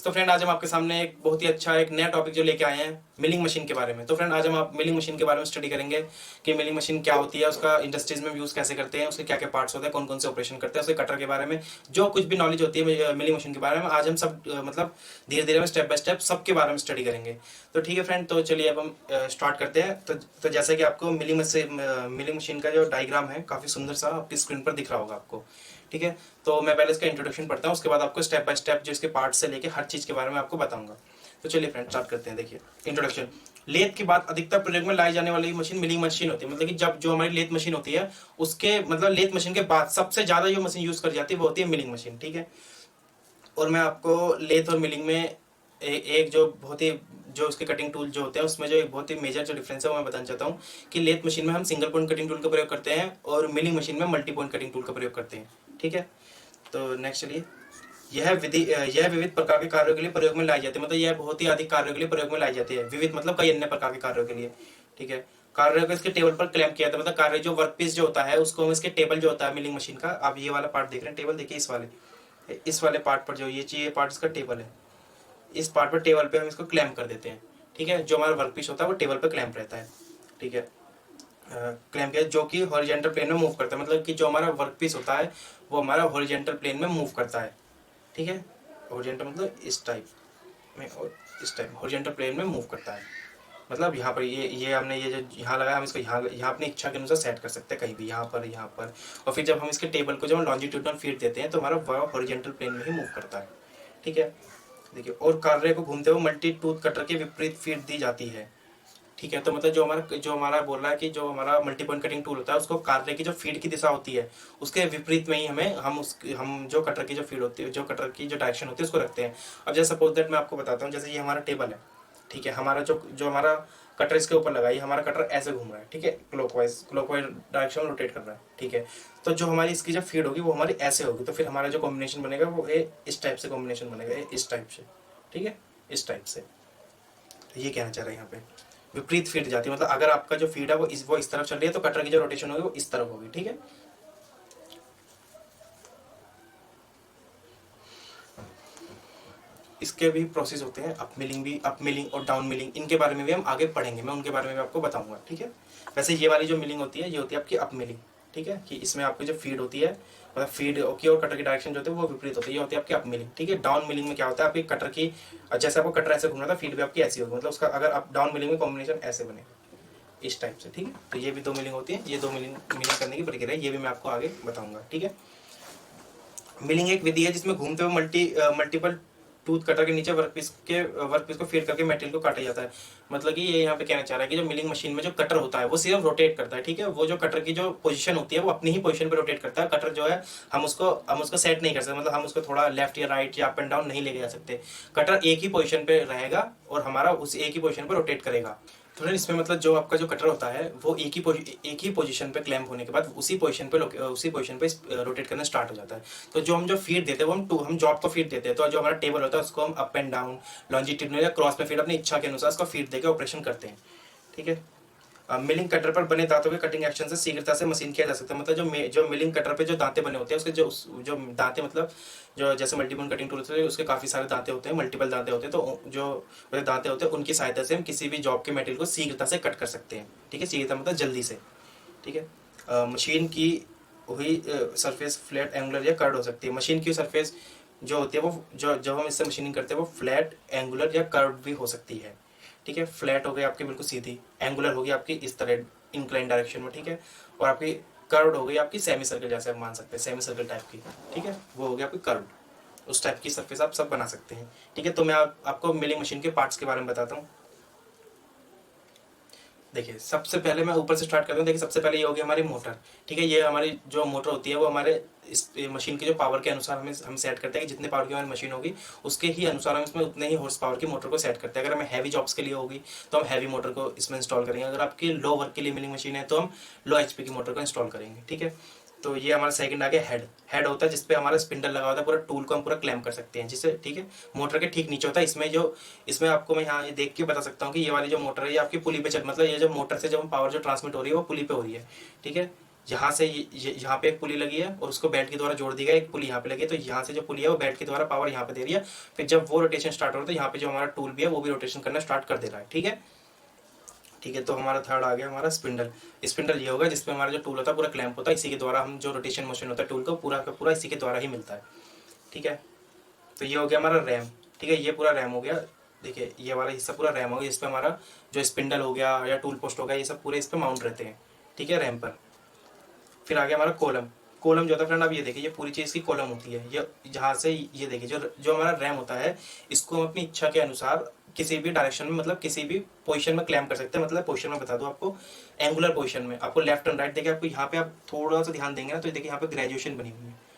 Guys, तो friend आज हम आपके सामने एक बहुत ही अच्छा एक नया टॉपिक जो लेके आए हैं मिलिंग मशीन के बारे में। तो फ्रेंड आज हम आप मिलिंग मशीन के बारे में स्टडी करेंगे कि मिलिंग मशीन क्या होती है, उसका इंडस्ट्रीज में यूज़ कैसे करते हैं, उसके क्या क्या पार्ट्स होते हैं, कौन कौन से ऑपरेशन करते हैं, उसके कटर के बारे में जो कुछ भी नॉलेज होती है मिलिंग मशीन के बारे में आज हम सब मतलब धीरे धीरे में स्टेप बाय स्टेप सबके बारे में स्टडी करेंगे। तो ठीक है फ्रेंड, तो चलिए अब हम स्टार्ट करते हैं। तो जैसे कि आपको मिलिंग मशीन का जो डायग्राम है काफ़ी सुंदर सा आपकी स्क्रीन पर दिख रहा होगा आपको। ठीक है, तो मैं पहले इसका इंट्रोडक्शन पढ़ता हूँ, उसके बाद आपको स्टेप बाय स्टेप जो इसके पार्ट से लेके हर चीज़ के बारे में आपको बताऊंगा। तो चलिए फ्रेंड स्टार्ट करते हैं। देखिए इंट्रोडक्शन। लेथ के बाद अधिकतर प्रयोग में लाई जाने वाली मशीन मिलिंग मशीन होती है। मतलब कि जब जो हमारी लेथ मशीन होती है उसके मतलब लेथ मशीन के बाद सबसे ज़्यादा जो मशीन यूज़ कर जाती है वो होती है मिलिंग मशीन। ठीक है, और मैं आपको लेथ और मिलिंग में एक जो बहुत ही जो उसके कटिंग टूल जो होते हैं उसमें जो एक बहुत ही मेजर जो डिफरेंस है वो मैं बताना चाहता हूँ कि लेथ मशीन में हम सिंगल पॉइंट कटिंग टूल का प्रयोग करते हैं और मिलिंग मशीन में मल्टी पॉइंट कटिंग टूल का प्रयोग करते हैं। ठीक है, तो नेक्स्ट चलिए। यह विविध प्रकार के कार्यों के लिए प्रयोग में लाई जाती है। मतलब यह बहुत ही अधिक कार्यों के लिए प्रयोग में लाई जाती है। विविध मतलब कई अन्य प्रकार के कार्यों के लिए। ठीक है, कार्य को इसके टेबल पर क्लैंप किया था। मतलब कार्य जो वर्क पीस जो होता है उसको हम इसके टेबल जो होता है मिलिंग मशीन का, आप ये वाला पार्ट देख रहे हैं टेबल, देखिए इस वाले पार्ट पर जो ये पार्ट इसका टेबल है, इस पार्ट पर टेबल पे हम इसको क्लैंप कर देते हैं। ठीक है, जो हमारा वर्क पीस होता है वो टेबल पर क्लैंप रहता है। ठीक है, क्लैंप किया जो कि हॉरिजॉन्टल प्लेन में मूव करता है। मतलब कि जो हमारा वर्क पीस होता है वो हमारा हॉरिजॉन्टल प्लेन में मूव करता है। ठीक है, हॉरिजॉन्टल मतलब इस टाइप में और इस टाइप हॉरिजॉन्टल प्लेन में मूव करता है। मतलब यहाँ पर ये हमने ये जो यहाँ लगाया हम इसको यहाँ अपनी इच्छा के अनुसार सेट कर सकते हैं कहीं भी, यहाँ पर। और फिर जब हम इसके टेबल को जब हम लॉन्जिट्यूडनल फीड देते हैं तो हमारा हॉरिजॉन्टल प्लेन में ही मूव करता है। ठीक है, देखिए, और कार्य को घूमते हुए मल्टी टूथ कटर के विपरीत फीड दी जाती है। ठीक है, तो मतलब जो हमारा बोल रहा है कि जो हमारा मल्टी पॉइंट कटिंग टूल होता है उसको कार्य की जो फीड की दिशा होती है उसके विपरीत में ही हम जो कटर की जो फीड होती है, जो कटर की जो डायरेक्शन होती है उसको रखते हैं। अब जैसे सपोज दैट मैं आपको बताता हूँ, जैसे ये हमारा टेबल है। ठीक है, हमारा जो हमारा कटर इसके ऊपर लगा, ये हमारा कटर ऐसे घूम रहा है। ठीक है, क्लॉकवाइज डायरेक्शन में रोटेट कर रहा है। ठीक है, तो जो हमारी इसकी जो फीड होगी वो हमारी ऐसे होगी, तो फिर हमारा जो कॉम्बिनेशन बनेगा वो इस टाइप से कॉम्बिनेशन बनेगा, इस टाइप से। ठीक है, इस टाइप से। तो ये कहना चाह रहे हैं यहाँ पे विपरीत फीड जाती है। मतलब अगर आपका जो फीड है वो इस तरफ चल रही है तो कटर की जो रोटेशन होगी वो इस तरफ होगी। ठीक है, इसके भी प्रोसेस होते हैं, अप मिलिंग और डाउन मिलिंग। इनके बारे में भी हम आगे पढ़ेंगे, मैं उनके बारे में भी आपको बताऊंगा। ठीक है, वैसे ये वाली जो मिलिंग होती है ये होती है आपकी अप मिलिंग। ठीक है, कि इसमें आपकी जो फीड होती है मतलब फीड की और कटर की डायरेक्शन जो होती है वो विपरीत होती है, ये होती है आपकी अप मिलिंग। ठीक है, डाउन मिलिंग में क्या होता है, आपकी कटर की जैसे आपको कटर ऐसे घूम रहा था फीड भी आपकी ऐसी होगी, मतलब उसका अगर आप डाउन मिलिंग में कॉम्बिनेशन ऐसे बनेगा इस टाइप से। ठीक है, तो ये भी दो मिलिंग होती है, ये दो मिलिंग करने की प्रक्रिया है, ये भी मैं आपको आगे बताऊंगा। ठीक है, मिलिंग एक विधि है जिसमें घूमते हुए मल्टीपल टूथ कटर के नीचे वर्कपीस को फीड करके मटेरियल को काटा जाता है। मतलब कि ये यहाँ पे कहना चाह रहा है कि जो मिलिंग मशीन में जो कटर होता है वो सिर्फ रोटेट करता है। ठीक है, वो जो कटर की जो पोजीशन होती है वो अपनी ही पोजीशन पे रोटेट करता है। कटर जो है हम उसको सेट नहीं कर सकते, मतलब हम उसको थोड़ा लेफ्ट या राइट या अप एंड डाउन नहीं लेके जा सकते। कटर एक ही पोजीशन पे रहेगा और हमारा उस एक ही पोजीशन पे रोटेट करेगा। तो इसमें मतलब जो आपका जो कटर होता है वो एक ही पोजीशन पे क्लैंप होने के बाद उसी पोजीशन पे रोटेट करना स्टार्ट हो जाता है। तो जो हम जो फीड देते हैं वो हम जॉब को फीड देते हैं। तो जो हमारा टेबल होता है उसको हम अप एंड डाउन, लॉन्जिट्यूडनल या क्रॉस में फीड अपनी इच्छा के अनुसार उसको फीड देकर ऑपरेशन करते हैं। ठीक है, मिलिंग कटर पर बने दांतों के कटिंग एक्शन से शीघ्रता से मशीन किया जा सकता है। मतलब जो मिलिंग कटर पे जो दांते बने होते हैं उसके जो दांते मतलब जो जैसे मल्टीपल कटिंग टूल होते हैं उसके काफ़ी सारे दांते होते हैं, मल्टीपल दांते होते हैं। तो जो दांते होते हैं उनकी सहायता से हम किसी भी जॉब के मटेरियल को शीघ्रता से कट कर सकते हैं। ठीक है, शीघ्रता मतलब जल्दी से। ठीक है, मशीन की हुई सरफेस फ्लैट, एंगुलर या कर्व हो सकती है। मशीन की सरफेस जो होती है वो जब हम इससे मशीनिंग करते हैं वो फ्लैट, एंगुलर या कर्व भी हो सकती है। ठीक है, फ्लैट हो गई आपकी बिल्कुल सीधी, एंगुलर होगी आपकी इस तरह इंक्लाइन डायरेक्शन में। ठीक है, और आपकी कर्व्ड हो गई आपकी सेमी सर्कल, जैसे आप मान सकते हैं सेमी सर्कल टाइप की। ठीक है, वो हो गया आपकी कर्व्ड, उस टाइप की सरफेस आप सब बना सकते हैं। ठीक है, तो मैं आपको मिलिंग मशीन के पार्ट्स के बारे में बताता हूँ। देखिए सबसे पहले मैं ऊपर से स्टार्ट करता हूँ। देखिए सबसे पहले ये होगी हमारी मोटर। ठीक है, ये हमारी जो मोटर होती है वो हमारे इस मशीन की जो पावर के अनुसार हम सेट करते हैं कि जितने पावर की हमारी मशीन होगी उसके ही अनुसार हम इसमें उतने ही हॉर्स पावर की मोटर को सेट करते हैं। अगर हमें हैवी जॉब्स के लिए होगी तो हम हैवी मोटर को इसमें इंस्टॉल करेंगे। अगर आपकी लो वर्क के लिए मिलिंग मशीन है तो हम लो एचपी की मोटर को इंस्टॉल करेंगे। ठीक है, तो ये हमारा सेकंड आ गया हेड होता है जिसपे हमारा स्पिंडल लगा होता है, पूरा टूल को हम पूरा क्लैम्प कर सकते हैं जिससे। ठीक है, मोटर के ठीक नीचे होता है इसमें आपको मैं यहाँ ये देख के बता सकता हूँ कि ये वाली जो मोटर है ये आपकी पुली पे चल, मतलब ये जो मोटर से जब पावर जो ट्रांसमिट हो रही है वो पुली पे हो रही है। ठीक है, यहाँ से यहाँ पे एक पुली लगी है और उसको बेल्ट के द्वारा जोड़ दी गई, एक पुली यहाँ पे लगी है, तो यहाँ से जो पुली है वो बेल्ट के द्वारा पावर यहाँ पे दे रही है। फिर जब वो रोटेशन स्टार्ट हो रहा है तो यहाँ पे जो हमारा टूल भी है वो भी रोटेशन करना स्टार्ट कर दे रहा है। ठीक है, ठीक है। तो हमारा थर्ड आ गया हमारा स्पिंडल। स्पिंडल ये होगा जिसपे हमारा जो टूल होता है पूरा क्लैंप होता है, इसी के द्वारा हम जो रोटेशन मोशन होता है टूल का पूरा इसी के द्वारा ही मिलता है। ठीक है, तो ये हो गया हमारा रैम। ठीक है, ये पूरा रैम हो गया। देखिए ये वाला हिस्सा पूरा रैम हो गया, इस पर हमारा जो स्पिंडल हो गया या टूल पोस्ट हो गया ये सब पूरे इस पर माउंट रहते हैं। ठीक है, रैम पर। फिर आ गया हमारा कॉलम। कॉलम जो होता है फ्रेंड, आप ये देखिए ये पूरी चीज़ की कॉलम होती है। ये जहाँ से ये देखिए जो जो हमारा रैम होता है इसको हम अपनी इच्छा के अनुसार किसी भी डायरेक्शन में मतलब किसी भी पोजीशन में क्लैम्प कर सकते हैं। मतलब पोजीशन में बता दूं आपको, एंगुलर पोजीशन में आपको लेफ्ट एंड राइट देखिए, आपको यहाँ पे आप थोड़ा सा ध्यान देंगे ना तो देखिए यहाँ पे ग्रेजुएशन बनी हुई है।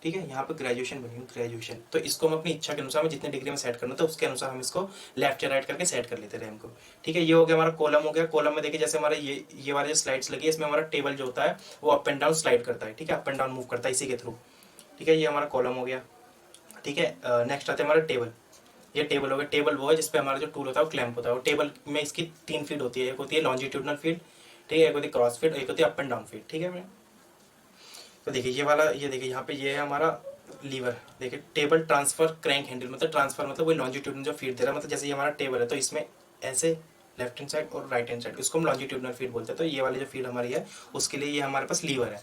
ठीक है, यहाँ पे ग्रेजुएशन बनी हुई, ग्रेजुएशन। तो इसको हम अपनी इच्छा के अनुसार जितने डिग्री में सेट करना था उसके अनुसार हम इसको लेफ्ट या राइट करके सेट कर लेते हैं रैम को। ठीक है, ये हो गया हमारा कॉलम हो गया। कॉलम में देखिए जैसे हमारा ये वाले जो स्लाइड्स लगी है इसमें हमारा टेबल जो होता है वो अप एंड डाउन स्लाइड करता है। ठीक है, अप एंड डाउन मूव करता है इसी के थ्रू। ठीक है, ये हमारा कॉलम हो गया। ठीक है, नेक्स्ट आते हैं हमारा टेबल। ये टेबल हो गया। टेबल वो है जिसपे हमारा जो टूल होता है वो क्लैंप होता है। और टेबल में इसकी 3 फीड होती है, एक होती है लॉन्जिट्यूडनल फीड, ठीक है, एक होती है क्रॉस फीड, एक होती है अप एंड डाउन फीड। ठीक है, तो देखिए ये वाला, ये देखिए यहाँ पे ये है हमारा लीवर। देखिए टेबल ट्रांसफर क्रैंक हैंडल, मतलब ट्रांसफर मतलब वही लॉन्जिट्यूडनल जो फीड दे रहा है। मतलब जैसे ये हमारा टेबल है तो इसमें ऐसे लेफ्ट हैंड साइड और राइट हैंड साइड, इसको हम लॉन्जिट्यूडनल फीड बोलते हैं। तो ये वाली जो फीड हमारी है उसके लिए ये हमारे पास लीवर है।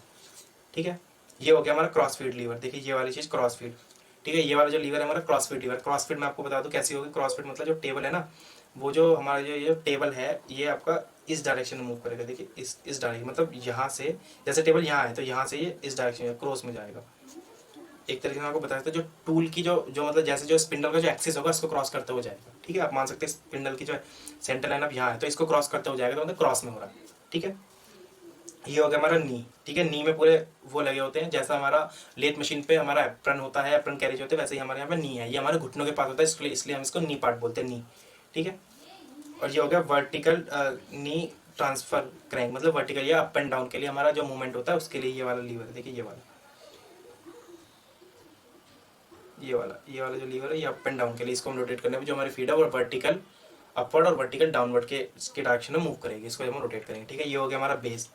ठीक है, ये हो गया हमारा क्रॉस फीड लीवर। देखिए ये वाली चीज़ क्रॉस फीड। ठीक है, ये वाला जो लीवर है हमारा cross feed lever. Cross feed मैं आपको बता दूं कैसी होगी। क्रॉस फीड मतलब जो टेबल है ना, वो जो हमारा जो ये टेबल है ये आपका इस डायरेक्शन में मूव करेगा। देखिए इस डायरेक्शन मतलब यहाँ से, जैसे टेबल यहाँ है तो यहाँ से ये इस डायरेक्शन में क्रॉस में जाएगा। एक तरीके से आपको बताया था जो टूल की जो जो मतलब जैसे जो स्पिंडल का जो एक्सिस होगा इसको क्रॉस करते हुए जाएगा। ठीक है, आप मान सकते हैं स्पिंडल की जो सेंटर लाइन अब यहाँ है तो इसको क्रॉस करते हुए जाएगा, तो मतलब क्रॉस में हो रहा है। ठीक है, ये हो गया हमारा नी। ठीक है, नी में पूरे वो लगे होते हैं, जैसा हमारा लेथ मशीन पे हमारा एप्रन होता है, एप्रन कैरेज होते हैं, वैसे ही हमारे यहाँ पे नी है। ये हमारे घुटनों के पास होता है, इसलिए हम इसको नी पार्ट बोलते हैं, नी। ठीक है, और ये हो गया वर्टिकल नी ट्रांसफर क्रैंक, मतलब वर्टिकल या अप एंड डाउन के लिए हमारा जो मूवमेंट होता है उसके लिए ये वाला लीवर है। देखिए ये वाला जो लीवर है ये अप एंड डाउन के लिए, इसको हम रोटेट करने में जो हमारी फीड है वो वर्टिकल अपवर्ड और वर्टिकल डाउनवर्ड के इसके डायरेक्शन में मूव करेगी, इसको हम रोटेट करेंगे। ठीक है, ये हो गया हमारा बेस।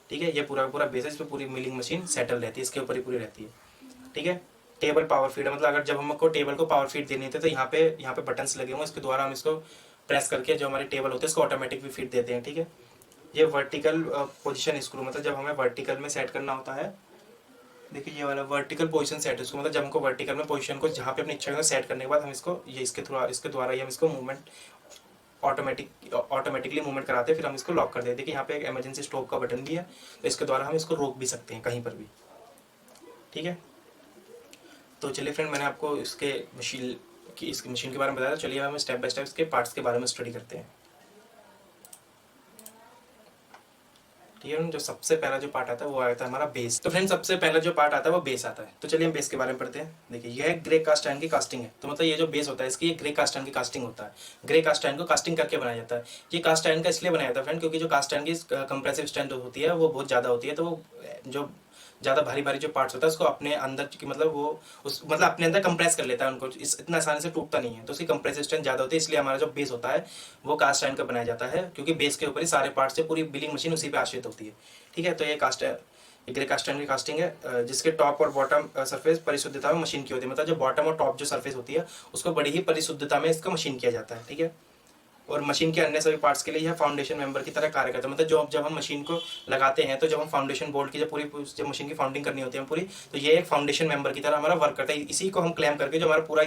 ठीक है, ये पूरा बेस है, इस पर पूरी मिलिंग मशीन सेटल रहती है, इसके ऊपर ही पूरी रहती है। ठीक है, टेबल पावर फीड मतलब अगर जब हमको टेबल को पावर फीड देनी होती है तो यहाँ पे बटन्स लगे होंगे, इसके द्वारा हम इसको प्रेस करके जो हमारी टेबल होती है इसको ऑटोमेटिक भी फीड देते हैं। ठीक है, ये वर्टिकल पोजीशन स्क्रू, मतलब जब हमें वर्टिकल में सेट करना होता है, देखिए ये वाला वर्टिकल पोजीशन सेट है इसको, मतलब जब हमको वर्टिकल में पोजीशन को जहाँ पे अपनी इच्छा सेट करने के बाद हम इसको ये इसके द्वारा ही हम इसको मूवमेंट ऑटोमेटिकली मूवमेंट कराते हैं, फिर हम इसको लॉक कर देते हैं। देखिए यहाँ पे एक इमरजेंसी स्टॉप का बटन भी है, तो इसके द्वारा हम इसको रोक भी सकते हैं कहीं पर भी। ठीक है, तो चलिए फ्रेंड मैंने आपको इसके मशीन के बारे में बताया, चलिए हम स्टेप बाय स्टेप इसके पार्ट्स के बारे में स्टडी करते हैं। ठीक है, जो सबसे पहला जो पार्ट आता है वो आता है हमारा बेस। तो फ्रेंड सबसे पहला जो पार्ट आता है वो बेस आता है। तो चलिए हम बेस के बारे में पढ़ते हैं। देखिए यह ग्रे कास्ट आयरन की कास्टिंग है, तो मतलब ये जो बेस होता है इसकी ये ग्रे कास्ट आयरन की कास्टिंग होता है। ग्रे कास्ट आयरन को कास्टिंग करके बनाया जाता है। ये कास्ट आयरन का इसलिए बनाया जाता है फ्रेंड क्योंकि जो कास्ट आयरन की कंप्रेसिव स्ट्रेंथ होती है वो बहुत ज़्यादा होती है, तो वो जो ज़्यादा भारी भारी जो पार्ट्स होता है उसको अपने अंदर की मतलब वो मतलब अपने अंदर कंप्रेस कर लेता है उनको, इतना आसानी से टूटता नहीं है, तो उसकी कंप्रेसिव स्ट्रेंथ ज़्यादा होती है। इसलिए हमारा जो बेस होता है वो कास्ट आयरन का बनाया जाता है, क्योंकि बेस के ऊपर ही सारे पार्ट्स से पूरी बिलिंग मशीन उसी पे आश्रित होती है। ठीक है, तो ये ग्रे कास्ट आयरन की कास्टिंग है, जिसके टॉप और बॉटम सरफेस परिशुद्धता में मशीन की होती है, मतलब जो बॉटम और टॉप जो सरफेस होती है उसको बड़ी ही परिशुद्धता में इसको मशीन किया जाता है। ठीक है, और मशीन के अन्य सभी पार्ट्स के लिए यह फाउंडेशन मेंबर की तरह कार्य करता है। मतलब जब हम मशीन को लगाते हैं तो जब हम फाउंडेशन बोल्ट की जब मशीन की फाउंडिंग करनी होती है पूरी, तो ये एक फाउंडेशन मेंबर की तरह हमारा वर्क करता है। इसी को हम क्लैम्प करके जो हमारा पूरा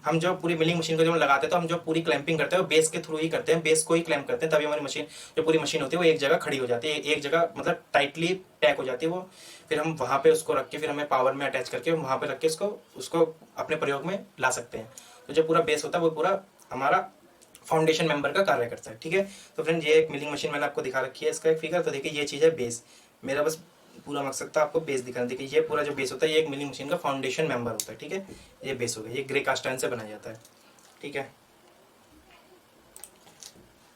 हम जो पूरी मिलिंग मशीन को जब हम लगाते हैं तो हम जो पूरी क्लैंपिंग करते हैं वो बेस के थ्रू ही करते हैं, बेस को ही क्लैम्प करते हैं, तभी हमारी मशीन जो पूरी मशीन होती है वो एक जगह खड़ी हो जाती है, एक जगह मतलब टाइटली पैक हो जाती है वो। फिर हम वहाँ पे उसको रख के फिर हमें पावर में अटैच करके वहाँ पे रख के उसको अपने प्रयोग में ला सकते हैं। तो जो पूरा बेस होता है वो पूरा हमारा फाउंडेशन मेंबर का कार्य करता है। ठीक है, तो फ्रेंड ये एक मिलिंग मशीन मैंने आपको दिखा रखी है, इसका एक फिगर। तो देखिए ये चीज़ है बेस, मेरा बस पूरा मकसद था आपको बेस दिखाना। देखिए ये पूरा जो बेस होता है ये एक मिलिंग मशीन का फाउंडेशन मेंबर होता है। ठीक है, ये बेस हो गया, ये ग्रे कास्ट आयरन से बनाया जाता है। ठीक है,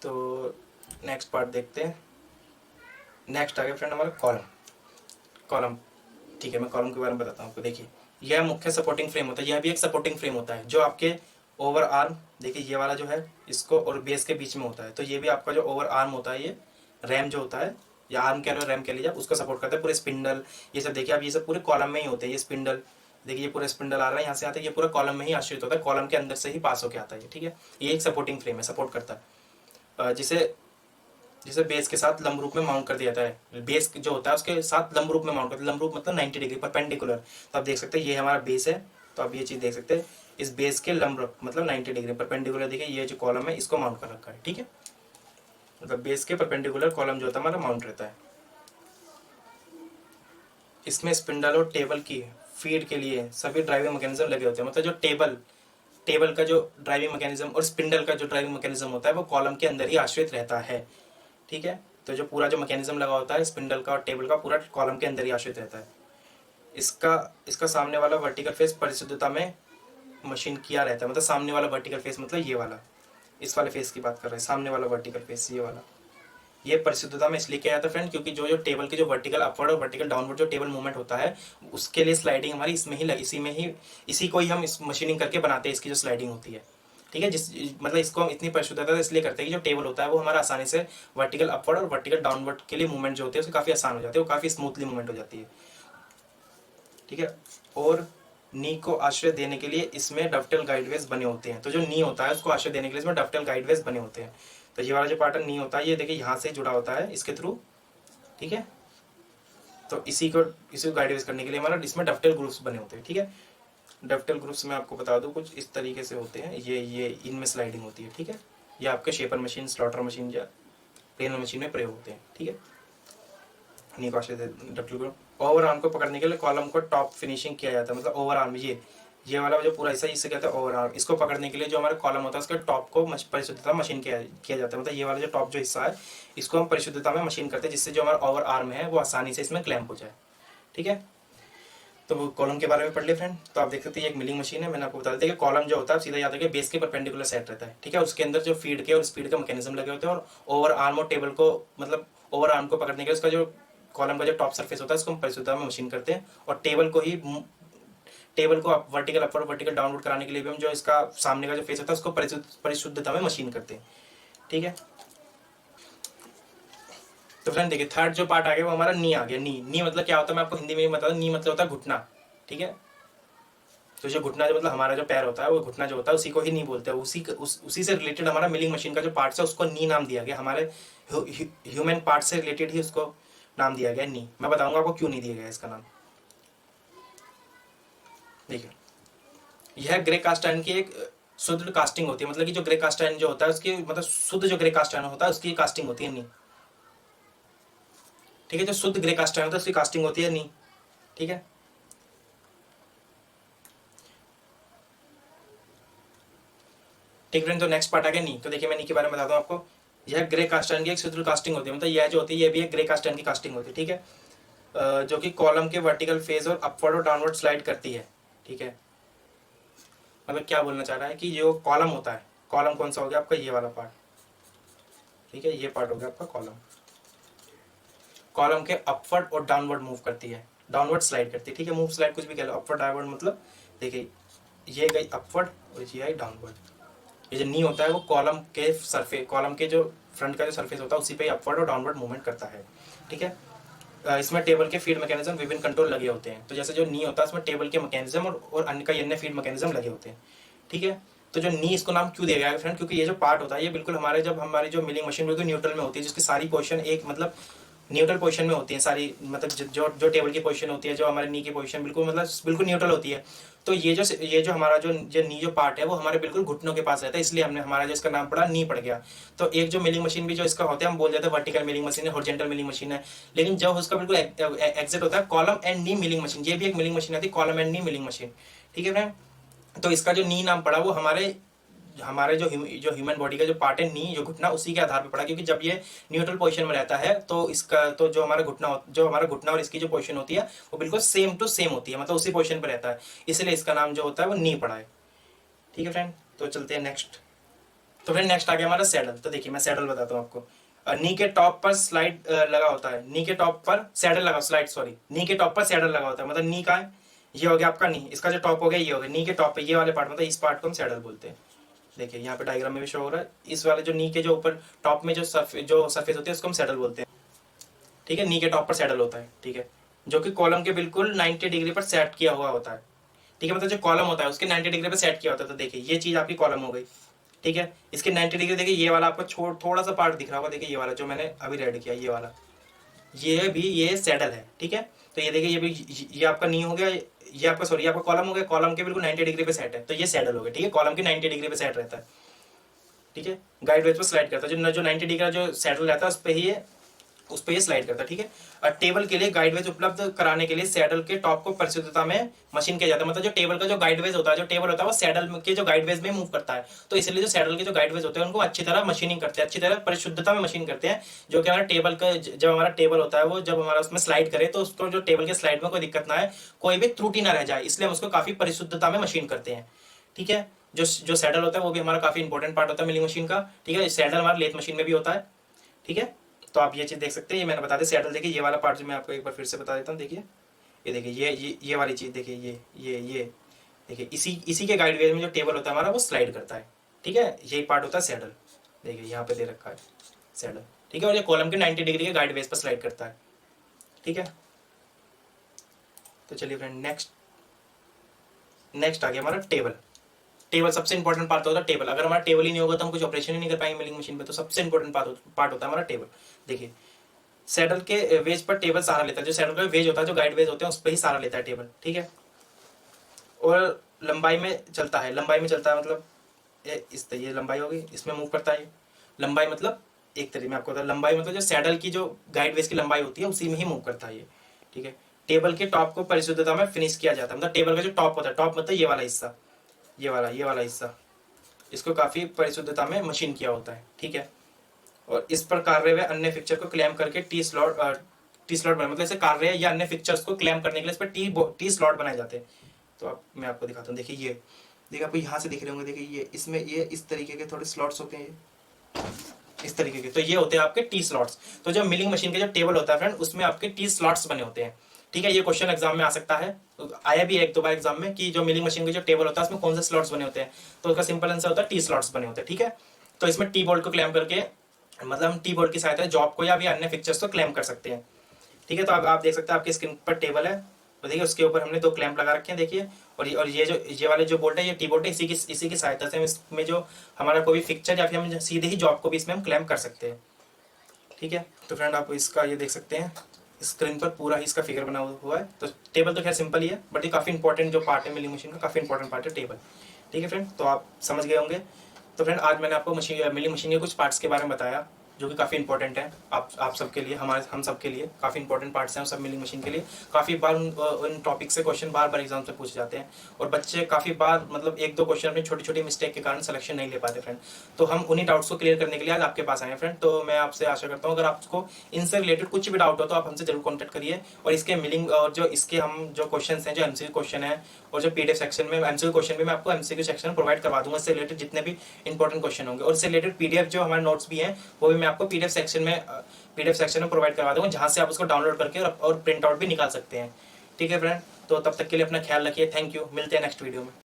तो नेक्स्ट पार्ट देखते हैं। नेक्स्ट आ गया फ्रेंड हमारा कॉलम। ठीक है, मैं कॉलम के बारे में बताता हूँ आपको। देखिए यह मुख्य सपोर्टिंग फ्रेम होता है, यह भी एक सपोर्टिंग फ्रेम होता है जो आपके ओवर आर्म, देखिए ये वाला जो है इसको और बेस के बीच में होता है, तो ये भी आपका जो ओवर आर्म होता है, ये रैम जो होता है या आर्म कह लो, रैम कह लीजिए, उसको सपोर्ट करता है। पूरे स्पिंडल ये सब देखिए आप, ये सब पूरे कॉलम में ही होते हैं। ये स्पिंडल देखिए, ये पूरा स्पिंडल आ रहा है यहाँ से आता है, ये पूरा कॉलम में ही आश्रित होता है, कॉलम के अंदर से ही पास होकर आता है, ठीक है। ये एक सपोर्टिंग फ्रेम है, सपोर्ट करता है, जिसे बेस के साथ लंब रूप में माउंट कर दिया जाता है। बेस जो होता है उसके साथ लंब रूप में माउंट करते हैं, लंब रूप मतलब 90 डिग्री परपेंडिकुलर। तो आप देख सकते हैं ये हमारा बेस है, तो आप ये चीज़ देख सकते हैं, इस बेस के लंब रूप मतलब 90 डिग्री परपेंडिकुलर, देखिए ये जो कॉलम है इसको माउंट कर रखा है, ठीक है। मतलब बेस के परपेंडिकुलर कॉलम जो होता है हमारा माउंट रहता है। इसमें स्पिंडल और टेबल की फीड के लिए सभी ड्राइविंग मैकेनिज्म लगे होते हैं। मतलब जो टेबल का जो ड्राइविंग मैकेनिज्म और स्पिंडल का जो ड्राइविंग मैकेनिज्म होता है वो कॉलम के अंदर ही आश्रित रहता है, ठीक है। तो जो पूरा जो मैकेनिज्म लगा होता है स्पिंडल का और टेबल का, पूरा कॉलम के अंदर ही आश्रित रहता है। इसका सामने वाला वर्टिकल फेस परिशुद्धता में मशीन किया रहता है। मतलब सामने वाला वर्टिकल फेस मतलब ये वाला, इस वाले फेस की बात कर रहे हैं, सामने वाला वर्टिकल फेस ये वाला, ये परिशुद्धता में इसलिए किया जाता है फ्रेंड, क्योंकि जो टेबल के जो वर्टिकल अपवर्ड और वर्टिकल डाउनवर्ड जो टेबल मूवमेंट होता है उसके लिए स्लाइडिंग हमारी इसमें ही इसी को ही हम इस मशीनिंग करके बनाते हैं, इसकी जो स्लाइडिंग होती है, ठीक है। मतलब इसको हम इतनी परिशुद्धता इसलिए करते हैं कि जो टेबल होता है वो हमारा आसानी से वर्टिकल अपवर्ड और वर्टिकल डाउनवर्ड के लिए मूवमेंट जो होते हैं उसके काफ़ी आसान हो जाते हैं, वो काफ़ी स्मूथली मूवमेंट हो जाती है, ठीक है। और नी को आश्रय देने के लिए इसमें डफटेल गाइडवेज बने होते हैं। तो जो नी होता है उसको आश्रय देने के लिए इसमें डफटेल गाइडवेज बने होते हैं। तो ये वाला जो पार्ट नी होता है ये देखिए यहाँ से जुड़ा होता है इसके थ्रू, ठीक है। तो इसी को गाइडवेज करने के लिए हमारा इसमें डफटेल ग्रुप्स बने होते हैं, ठीक है। डफटेल ग्रुप्स में आपको बता दूं कुछ इस तरीके से होते हैं, ये इनमें स्लाइडिंग होती है, ठीक है। ये आपके शेपर मशीन, स्लॉटर मशीन या प्लेनर मशीन में प्रयोग होते हैं, ठीक है। नी को आश्रय डफटेल ग्रुप। ओवर आर्म को पकड़ने के लिए कॉलम को टॉप फिनिशिंग किया जाता है। मतलब ओवर आर्म ये वाला जो पूरा हिस्सा इससे कहते हैं ओवर आर्म। इसको पकड़ने के लिए जो हमारा कॉलम होता है उसके टॉप को परिशुद्धता मशीन किया जाता है। मतलब ये वाला जो टॉप जो हिस्सा है इसको हम परिशुद्धता में मशीन करते हैं, जिससे जो हमारा ओवर आर्म है वो आसानी से इसमें क्लैंप हो जाए, ठीक है। तो कॉलम के बारे में पढ़ लिया फ्रेंड। तो आप देख सकते हैं एक मिलिंग मशीन है, मैंने आपको बता दिया कि कॉलम जो होता है सीधा याद रखिए बेस के परपेंडिकुलर सेट रहता है, ठीक है। उसके अंदर जो फीड के और स्पीड के मैकेनिज्म लगे होते हैं, और ओवर आर्म और टेबल को मतलब ओवर आर्म को पकड़ने के लिए उसका जो कॉलम का जो टॉप सरफेस होता है उसको हम परिशुद्धता में मशीन करते हैं। और टेबल को वर्टिकल अपवर्ड वर्टिकल डाउनवर्ड कराने के लिए भी हम जो इसका सामने का जो फेस होता है उसको परिशुद्धता में मशीन करते हैं, ठीक है। तो फ्रेंड देखिए थर्ड जो पार्ट आ गया वो हमारा नी आ गया। नी मतलब क्या होता है मैं आपको हिंदी में भी बता दूं। नी मतलब होता है घुटना, ठीक है। तो जो घुटना जो मतलब हमारा जो पैर होता है वो घुटना जो होता है उसी को ही नी बोलते हैं। उसी से रिलेटेड हमारा मिलिंग मशीन का जो पार्ट है उसको नी नाम दिया गया। हमारे ह्यूमन पार्ट से रिलेटेड ही उसको नाम दिया गया नी। मैं बताऊंगा आपको क्यों नहीं दिया गया इसका नाम। देखिए यह ग्रे कास्ट आयरन की एक शुद्ध कास्टिंग होती है। मतलब कि जो ग्रे कास्ट आयरन जो होता है उसकी मतलब शुद्ध जो ग्रे कास्ट आयरन होता है उसकी कास्टिंग होती है नी, ठीक है। जो शुद्ध ग्रे कास्ट आयरन होता है उसकी कास्टिंग होती है नी, ठीक है। ठीक फ्रेंड, तो नेक्स्ट पार्ट आ गया नी। तो देखिए मैं नी के बारे में बताता हूँ आपको। यह ग्रे कास्ट आयरन की एक शुद्ध कास्टिंग होती है। मतलब यह जो होती है ये भी एक ग्रे कास्ट आयरन की कास्टिंग होती है, ठीक है। जो कि कॉलम के वर्टिकल फेज और अपवर्ड और डाउनवर्ड स्लाइड करती है, ठीक है। मतलब क्या बोलना चाह रहा है कि जो कॉलम होता है, कॉलम कौन सा हो गया आपका ये वाला पार्ट, ठीक है। ये पार्ट हो गया आपका कॉलम। कॉलम के अपवर्ड और डाउनवर्ड मूव करती है, डाउनवर्ड स्लाइड करती है, ठीक है। मूव स्लाइड कुछ भी कह लो, अपवर्ड डाउनवर्ड मतलब देखिए ये गई अपवर्ड और ये आई डाउनवर्ड। ये जो नी होता है वो कॉलम के जो फ्रंट का जो सरफेस होता है उसी पे अपवर्ड और डाउनवर्ड मूवमेंट करता है, ठीक है। इसमें टेबल के फीड मैकेनिज्म विभिन्न कंट्रोल लगे होते हैं। तो जैसे जो नी होता है उसमें टेबल के मैकेनिज्म और अन्य कई अन्य फीड मैकेनिज्म लगे होते हैं, ठीक है। तो जो नी इसको नाम क्यों दिया गया है फ्रेंड, क्योंकि ये जो पार्ट होता है ये बिल्कुल हमारी जो मिलिंग मशीन बिल्कुल न्यूट्रल में होती है, जिसकी सारी पोजीशन एक मतलब न्यूट्रल पोजीशन में होती है सारी। मतलब जो टेबल की पोजीशन होती है, जो हमारे नी की पोजीशन बिल्कुल न्यूट्रल होती है। तो ये जो हमारा जो नी जो पार्ट है वो हमारे बिल्कुल घुटनों के पास रहता है, इसलिए हमने हमारा जो इसका नाम पड़ा नी पड़ गया। तो एक जो मिलिंग मशीन भी जो इसका होता है हम बोल देते हैं वर्टिकल मिलिंग मशीन है, हॉरिजॉन्टल मिलिंग मशीन है। लेकिन जब उसका बिल्कुल एग्जैक्ट होता है column and knee milling machine, ये भी एक मिलिंग मशीन आती है, column and knee milling machine, ठीक है फ्रेंड। तो इसका जो नी नाम पड़ा वो हमारे जो ह्यूमन बॉडी का जो पार्ट है नी जो घुटना उसी के आधार पर पड़ा, क्योंकि जब ये न्यूट्रल पोजीशन में रहता है तो इसका तो जो हमारा घुटना और इसकी जो पोजीशन होती है वो बिल्कुल सेम टू सेम होती है, मतलब उसी पोजीशन पर रहता है, इसलिए इसका नाम जो होता है वो नी पड़ा है, ठीक है फ्रेंड। तो चलते हैं नेक्स्ट। तो फ्रेंड नेक्स्ट आ गया हमारा सैडल। तो देखिए मैं सैडल बताता हूँ आपको। नी के टॉप पर स्लाइड लगा होता है, नी के टॉप पर सैडल लगा स्लाइड सॉरी नी के टॉप पर सैडल लगा होता है। मतलब नी का है ये हो गया आपका नी, इसका जो टॉप हो गया ये हो गया नी के टॉप पे ये वाले पार्ट, मतलब इस पार्ट को हम सैडल बोलते हैं। देखिए यहाँ पे डायग्राम में भी शो हो रहा है, इस वाले जो नी के जो ऊपर टॉप में जो सरफेस होती है उसको हम सैडल बोलते हैं, ठीक है, नी के टॉप पर सैडल होता है, ठीक है, जो कि कॉलम के बिल्कुल 90 डिग्री पर सेट किया हुआ होता है, ठीक है, मतलब जो कॉलम होता है उसके 90 डिग्री पर सेट किया होता है। तो देखिए ये चीज़ आपकी कॉलम हो गई, ठीक है, इसके 90 डिग्री देखिए ये वाला आपको थोड़ा सा पार्ट दिख रहा होगा, देखिए ये वाला जो मैंने अभी रेड किया, ये वाला, ये भी ये सैडल है, ठीक है। तो ये देखिए ये भी, ये आपका नी हो गया, ये आपका सॉरी, ये आपका कॉलम हो गया, कॉलम के बिल्कुल 90 डिग्री पे सेट है, तो ये सैडल हो गया, ठीक है, कॉलम के 90 डिग्री पे सेट रहता है, ठीक है, गाइड वेज पर स्लाइड करता है, जो 90 डिग्री का जो सैडल रहता है उस पर ये स्लाइड करता है, ठीक है। और टेबल के लिए गाइडवेज उपलब्ध कराने के लिए सैडल के टॉप को परिशुद्धता में मशीन किया जाता है, मतलब जो टेबल का जो गाइडवेज होता है, जो टेबल होता है वो सैडल के जो गाइडवेज में मूव करता है, तो इसलिए जो सैडल के जो गाइडवेज होते हैं उनको अच्छी तरह मशीनिंग करते हैं, अच्छी तरह परिशुद्धता में मशीन करते हैं, जो कि हमारा टेबल का, जब हमारा टेबल होता है वो जब हमारा उसमें स्लाइड करे तो उसको जो टेबल के स्लाइड में कोई दिक्कत ना आए, कोई भी त्रुटि ना रह जाए, इसलिए हम उसको काफी परिशुद्धता में मशीन करते हैं, ठीक है। जो सैडल होता है वो भी हमारा काफी इंपॉर्टेंट पार्ट होता है मिलिंग मशीन का, ठीक है, सैडल हमारा लेथ मशीन में भी होता है, ठीक है। तो आप ये चीज़ देख सकते हैं, ये मैंने बता दिया सैडल। देखिए ये वाला पार्ट जो मैं आपको एक बार फिर से बता देता हूँ, देखिए ये देखिए ये वाली चीज़ देखिए, ये देखिए इसी के गाइड वेज में जो टेबल होता है हमारा वो स्लाइड करता है, ठीक है, यही पार्ट होता है सैडल, देखिए यहाँ पे दे रखा है सैडल, ठीक है, और ये कॉलम के 90 डिग्री के गाइड वेज पर स्लाइड करता है, ठीक है। तो चलिए फ्रेंड नेक्स्ट आ गया हमारा टेबल। टेबल सबसे इंपॉर्टेंट पार्ट होता है टेबल, अगर हमारा टेबल ही नहीं होगा तो हम कुछ ऑपरेशन ही नहीं कर पाएंगे मिलिंग मशीन पे, तो सबसे इंपॉर्टेंट पार्ट होता है हमारा टेबल। देखिए सैडल के वेज पर टेबल सहारा लेता है, जो सैडल का वेज होता है, जो गाइड वेज होते हैं उस पर ही सहारा लेता है टेबल, ठीक है, और लंबाई में चलता है, मतलब ये लंबाई होगी, इसमें मूव करता है, लंबाई मतलब एक तरीके में आपको होता है, लंबाई मतलब जो सैडल की जो गाइड वेज की लंबाई होती है उसी में ही मूव करता है ये, ठीक है। टेबल के टॉप को परिशुद्धता में फिनिश किया जाता है, मतलब टेबल का जो टॉप होता है, टॉप मतलब ये वाला हिस्सा, ये वाला हिस्सा, इसको काफी परिशुद्धता में मशीन किया होता है, ठीक है। और इस पर कार्य व अन्य फिक्चर को क्लैम करके टी स्लॉट बना, मतलब इसे कार्य या अन्य फिक्चर्स को क्लैम करने के लिए इस पर टी स्लॉट बनाए जाते हैं। तो अब मैं आपको दिखाता हूँ, देखिए ये देखिए आपको यहाँ से दिख रहे होंगे, देखिए ये इसमें ये इस तरीके के थोड़े स्लॉट्स होते हैं, ये इस तरीके के, तो ये होते हैं आपके टी स्लॉट्स। तो जो मिलिंग मशीन के जो टेबल होता है फ्रेंड उसमें आपके टी स्लॉट्स बने होते हैं, ठीक है। ये क्वेश्चन एग्जाम में आ सकता है, तो आया भी एक दो बार एग्जाम में कि जो मिलिंग मशीन के जो टेबल होता है उसमें कौन से स्लॉट्स बने होते हैं, तो उसका सिंपल आंसर होता है टी स्लॉट्स बने होते हैं, ठीक है। तो इसमें टी बोल्ट को क्लैम करके, मतलब हम टी बोल्ट की सहायता से जॉब को या भी अन्य फिक्चर्स को क्लैम कर सकते हैं, ठीक है। तो आप देख सकते हैं आपकी स्क्रीन पर टेबल है, तो देखिए उसके ऊपर हमने 2 क्लैंप लगा रखे हैं, देखिए, और ये वाले जो बोल्ट है ये टी बोल्ट है, इसी की सहायता से हम इसमें जो हमारा कोई भी फिक्चर या फिर हम सीधे ही जॉब को भी इसमें हम क्लैम कर सकते हैं, ठीक है। तो फ्रेंड आप इसका ये देख सकते हैं स्क्रीन पर पूरा ही इसका फिगर बना हुआ है। तो टेबल तो खैर सिंपल ही है, बट ये काफ़ी इंपॉर्टेंट जो पार्ट है मिलिंग मशीन का, काफ़ी इंपॉर्टेंट पार्ट है टेबल, ठीक है फ्रेंड। तो आप समझ गए होंगे। तो फ्रेंड आज मैंने आपको मिलिंग मशीन के कुछ पार्ट्स के बारे में बताया जो कि काफ़ी इंपॉर्टेंट है आप सबके लिए, हम सब के लिए काफ़ी इंपॉर्टेंट पार्ट्स हैं सब मिलिंग मशीन के लिए। काफ़ी बार उन टॉपिक से क्वेश्चन बार एग्जाम से पूछे जाते हैं, और बच्चे काफ़ी बार मतलब 1-2 क्वेश्चन अपनी छोटी छोटी मिस्टेक के कारण सिलेक्शन नहीं ले पाते फ्रेंड। तो हम उन्हीं डाउट्स को क्लियर करने के लिए आज आपके पास आए हैं फ्रेंड। तो मैं आपसे आशा करता हूँ अगर आपको इनसे रिलेटेड कुछ भी डाउट हो तो आप हमसे जरूर कॉन्टैक्ट करिए, और इसके मिलिंग और जो इसके हम जो क्वेश्चन हैं, जो एमसीक्यू क्वेश्चन है और जो पीडीएफ सेक्शन में एमसीक्यू क्वेश्चन भी मैं आपको एमसीक्यू सेक्शन प्रोवाइड करवा दूंगा, इससे रिलेटेड जितने भी इंपॉर्टेंट क्वेश्चन होंगे, और इससे रिलेटेड पीडीएफ जो हमारे नोट्स भी हैं वो भी मैं आपको पीडीएफ सेक्शन में प्रोवाइड करवा दूंगा, जहां से आप उसको डाउनलोड करके और प्रिंट आउट भी निकाल सकते हैं, ठीक है फ्रेंड। तो तब तक के लिए अपना ख्याल रखिए, थैंक यू, मिलते हैं नेक्स्ट वीडियो में।